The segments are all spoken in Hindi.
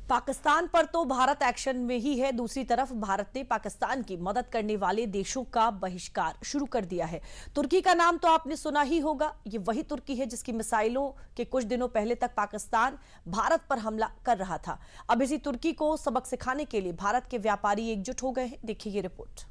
पाकिस्तान पर तो भारत एक्शन में ही है। दूसरी तरफ भारत ने पाकिस्तान की मदद करने वाले देशों का बहिष्कार शुरू कर दिया है। तुर्की का नाम तो आपने सुना ही होगा। ये वही तुर्की है जिसकी मिसाइलों के कुछ दिनों पहले तक पाकिस्तान भारत पर हमला कर रहा था। अब इसी तुर्की को सबक सिखाने के लिए भारत के व्यापारी एकजुट हो गए हैं। देखिए ये रिपोर्ट।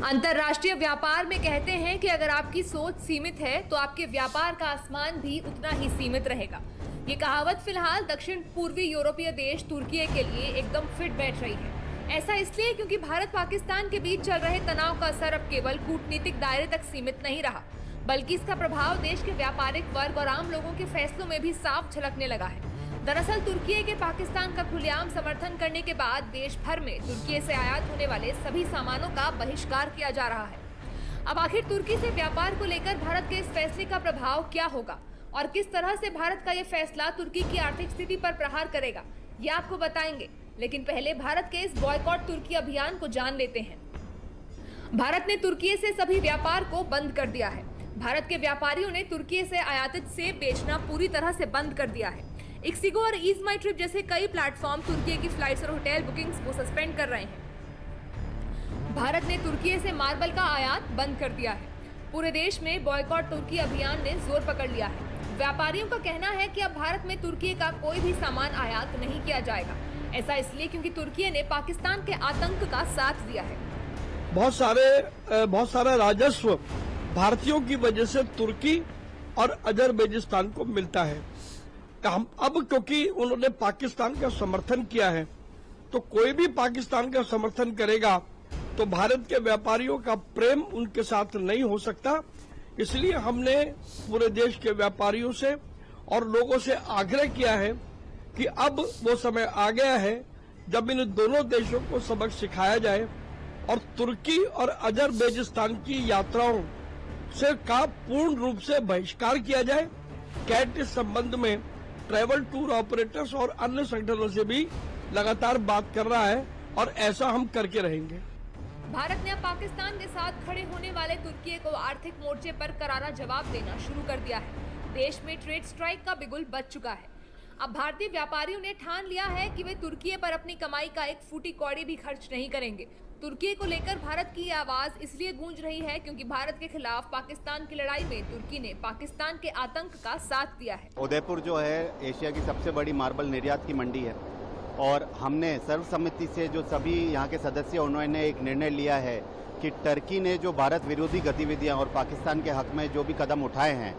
अंतर्राष्ट्रीय व्यापार में कहते हैं कि अगर आपकी सोच सीमित है तो आपके व्यापार का आसमान भी उतना ही सीमित रहेगा। ये कहावत फिलहाल दक्षिण पूर्वी यूरोपीय देश तुर्की के लिए एकदम फिट बैठ रही है। ऐसा इसलिए क्योंकि भारत पाकिस्तान के बीच चल रहे तनाव का असर अब केवल कूटनीतिक दायरे तक सीमित नहीं रहा, बल्कि इसका प्रभाव देश के व्यापारिक वर्ग और आम लोगों के फैसलों में भी साफ झलकने लगा है। दरअसल तुर्की के पाकिस्तान का खुलेआम समर्थन करने के बाद देश भर में तुर्की से आयात होने वाले सभी सामानों का बहिष्कार किया जा रहा है। अब आखिर तुर्की से व्यापार को लेकर भारत के इस फैसले का प्रभाव क्या होगा और किस तरह से भारत का ये फैसला तुर्की की आर्थिक स्थिति पर प्रहार करेगा, ये आपको बताएंगे। लेकिन पहले भारत के इस बॉयकॉट तुर्की अभियान को जान लेते हैं। भारत ने तुर्की से सभी व्यापार को बंद कर दिया है। भारत के व्यापारियों ने तुर्की से आयातित सेब बेचना पूरी तरह से बंद कर दिया है। इक्सिगो और ईज माई ट्रिप जैसे कई प्लेटफॉर्म तुर्की की फ्लाइट्स और होटल बुकिंग्स को सस्पेंड कर रहे हैं। भारत ने तुर्की से मार्बल का आयात बंद कर दिया है। पूरे देश में बॉयकॉट तुर्की अभियान ने जोर पकड़ लिया है। व्यापारियों का कहना है कि अब भारत में तुर्की का कोई भी सामान आयात नहीं किया जाएगा। ऐसा इसलिए क्योंकि तुर्की ने पाकिस्तान के आतंक का साथ दिया है। बहुत सारा राजस्व भारतीयों की वजह से तुर्की और अजरबैजान को मिलता है। हम अब क्योंकि उन्होंने पाकिस्तान का समर्थन किया है, तो कोई भी पाकिस्तान का समर्थन करेगा तो भारत के व्यापारियों का प्रेम उनके साथ नहीं हो सकता। इसलिए हमने पूरे देश के व्यापारियों से और लोगों से आग्रह किया है कि अब वो समय आ गया है जब इन दोनों देशों को सबक सिखाया जाए और तुर्की और अजरबैजान की यात्राओं से का पूर्ण रूप से बहिष्कार किया जाए। कैट इस संबंध में ट्रैवल टूर ऑपरेटर्स और अन्य संगठनों से भी लगातार बात कर रहा है और ऐसा हम करके रहेंगे। भारत ने अब पाकिस्तान के साथ खड़े होने वाले तुर्की को आर्थिक मोर्चे पर करारा जवाब देना शुरू कर दिया है। देश में ट्रेड स्ट्राइक का बिगुल बज चुका है। अब भारतीय व्यापारियों ने ठान लिया है कि वे तुर्की पर अपनी कमाई का एक फूटी कौड़ी भी खर्च नहीं करेंगे। तुर्की को लेकर भारत की आवाज इसलिए गूंज रही है क्योंकि भारत के खिलाफ पाकिस्तान की लड़ाई में तुर्की ने पाकिस्तान के आतंक का साथ दिया है। उदयपुर जो है एशिया की सबसे बड़ी मार्बल निर्यात की मंडी है और हमने सर्वसम्मति से जो सभी यहाँ के सदस्य उन्होंने एक निर्णय लिया है कि टर्की ने जो भारत विरोधी गतिविधियाँ और पाकिस्तान के हक में जो भी कदम उठाए हैं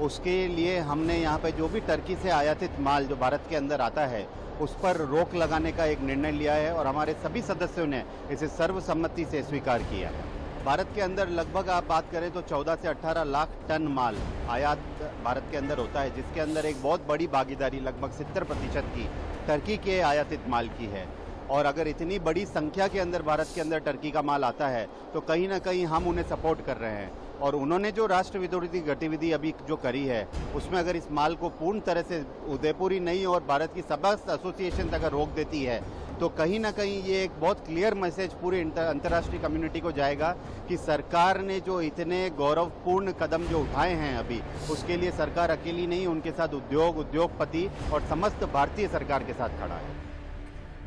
उसके लिए हमने यहाँ पे जो भी टर्की से आयातित माल जो भारत के अंदर आता है उस पर रोक लगाने का एक निर्णय लिया है और हमारे सभी सदस्यों ने इसे सर्वसम्मति से स्वीकार किया है। भारत के अंदर लगभग आप बात करें तो 14 से 18 लाख टन माल आयात भारत के अंदर होता है, जिसके अंदर एक बहुत बड़ी भागीदारी लगभग 70% की टर्की के आयातित माल की है। और अगर इतनी बड़ी संख्या के अंदर भारत के अंदर टर्की का माल आता है तो कहीं ना कहीं हम उन्हें सपोर्ट कर रहे हैं। और उन्होंने जो राष्ट्र विरोधी गतिविधि अभी जो करी है उसमें अगर इस माल को पूर्ण तरह से उदयपुर ही नहीं और भारत की समस्त एसोसिएशन अगर रोक देती है तो कहीं ना कहीं ये एक बहुत क्लियर मैसेज पूरे अंतर्राष्ट्रीय कम्युनिटी को जाएगा कि सरकार ने जो इतने गौरवपूर्ण कदम जो उठाए हैं अभी, उसके लिए सरकार अकेली नहीं, उनके साथ उद्योगपति और समस्त भारतीय सरकार के साथ खड़ा है।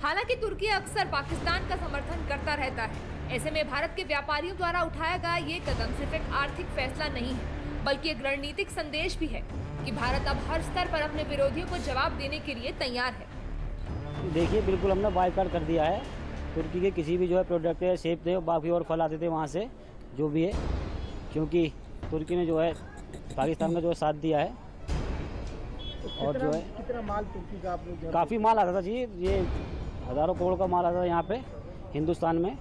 हालांकि तुर्की अक्सर पाकिस्तान का समर्थन करता रहता है। ऐसे में भारत के व्यापारियों द्वारा उठाया गया ये कदम सिर्फ एक आर्थिक फैसला नहीं है, बल्कि एक रणनीतिक संदेश भी है कि भारत अब हर स्तर पर अपने विरोधियों को जवाब देने के लिए तैयार है। देखिए, बिल्कुल हमने बायकॉट कर दिया है। तुर्की के किसी भी जो है प्रोडक्ट है, सेब थे, बाकी और फल आते थे वहाँ से जो भी है, क्योंकि तुर्की ने जो है पाकिस्तान में जो है साथ दिया है। और जो है कितना माल तुर्की का आप लोग काफ़ी माल आता था जी, ये हज़ारों करोड़ का माल आता था यहाँ पे हिंदुस्तान में।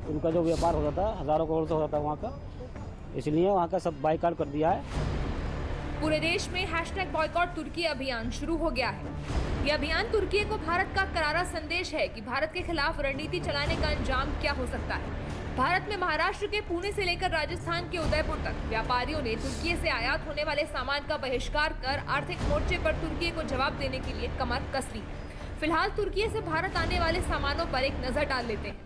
उनका जो व्यापार होता था हज़ारों करोड़ से होता था वहाँ का, इसलिए वहाँ का सब बायकॉट कर दिया है। पूरे देश में #बॉयकॉट तुर्की अभियान शुरू हो गया है। यह अभियान तुर्की को भारत का करारा संदेश है कि भारत के खिलाफ रणनीति चलाने का अंजाम क्या हो सकता है। भारत में महाराष्ट्र के पुणे से लेकर राजस्थान के उदयपुर तक व्यापारियों ने तुर्की से आयात होने वाले सामान का बहिष्कार कर आर्थिक मोर्चे पर तुर्की को जवाब देने के लिए कमर कस ली। फिलहाल तुर्की से भारत आने वाले सामानों पर एक नजर डाल लेते हैं।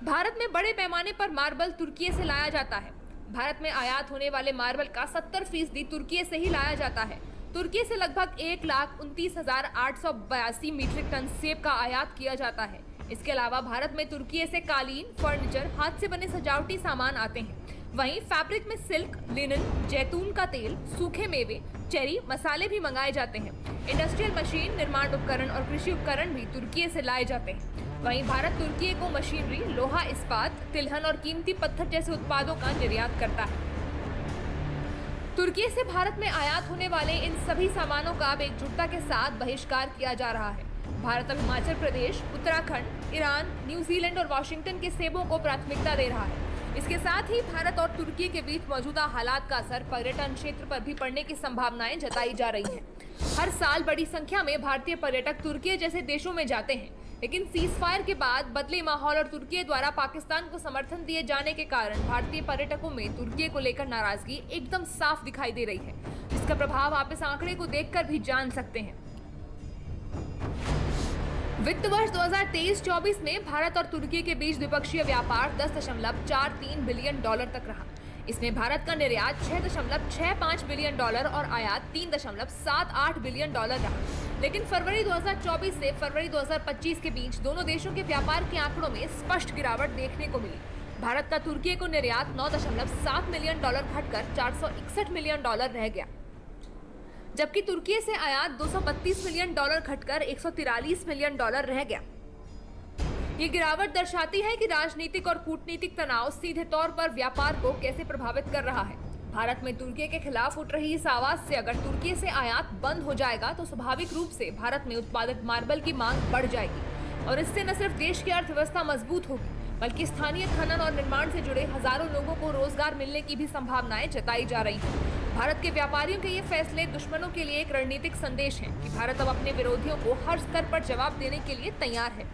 भारत में बड़े पैमाने पर मार्बल तुर्की से लाया जाता है। भारत में आयात होने वाले मार्बल का 70% तुर्की से ही लाया जाता है। तुर्की से लगभग 1,29,882 मीट्रिक टन सेब का आयात किया जाता है। इसके अलावा भारत में तुर्की से कालीन, फर्नीचर, हाथ से बने सजावटी सामान आते हैं। वहीं फैब्रिक में सिल्क, लिनन, जैतून का तेल, सूखे मेवे, चेरी, मसाले भी मंगाए जाते हैं। इंडस्ट्रियल मशीन, निर्माण उपकरण और कृषि उपकरण भी तुर्की से लाए जाते हैं। वहीं भारत तुर्की को मशीनरी, लोहा इस्पात, तिलहन और कीमती पत्थर जैसे उत्पादों का निर्यात करता है। तुर्की से भारत में आयात होने वाले इन सभी सामानों का अब एकजुटता के साथ बहिष्कार किया जा रहा है। भारत अब हिमाचल प्रदेश, उत्तराखंड, ईरान, न्यूजीलैंड और वाशिंगटन के सेबों को प्राथमिकता दे रहा है। इसके साथ ही भारत और तुर्की के बीच मौजूदा हालात का असर पर्यटन क्षेत्र पर भी पड़ने की संभावनाएं जताई जा रही हैं। हर साल बड़ी संख्या में भारतीय पर्यटक तुर्की जैसे देशों में जाते हैं, लेकिन सीज फायर के बाद बदले माहौल और तुर्की द्वारा पाकिस्तान को समर्थन दिए जाने के कारण भारतीय पर्यटकों में तुर्की को लेकर नाराजगी एकदम साफ दिखाई दे रही है, जिसका प्रभाव आप इस आंकड़े को देखकर भी जान सकते हैं। वित्त वर्ष 2023-24 में भारत और तुर्की के बीच द्विपक्षीय व्यापार 10.43 बिलियन डॉलर तक रहा। इसमें भारत का निर्यात 6.65 बिलियन डॉलर और आयात 3.78 बिलियन डॉलर रहा। लेकिन फरवरी 2024 से फरवरी 2025 के बीच दोनों देशों के व्यापार के आंकड़ों में स्पष्ट गिरावट देखने को मिली। भारत का तुर्की को निर्यात 9.7 मिलियन डॉलर घटकर 461 मिलियन डॉलर रह गया, जबकि तुर्की से आयात 232 मिलियन डॉलर घटकर 143 मिलियन डॉलर रह गया। ये गिरावट दर्शाती है कि राजनीतिक और कूटनीतिक तनाव सीधे तौर पर व्यापार को कैसे प्रभावित कर रहा है। भारत में तुर्की के खिलाफ उठ रही इस आवाज से अगर तुर्की से आयात बंद हो जाएगा तो स्वाभाविक रूप से भारत में उत्पादित मार्बल की मांग बढ़ जाएगी और इससे न सिर्फ देश की अर्थव्यवस्था मजबूत होगी, बल्कि स्थानीय खनन और निर्माण से जुड़े हजारों लोगों को रोजगार मिलने की भी संभावनाएं जताई जा रही हैं। भारत के व्यापारियों के ये फैसले दुश्मनों के लिए एक रणनीतिक संदेश है कि भारत अब अपने विरोधियों को हर स्तर पर जवाब देने के लिए तैयार है।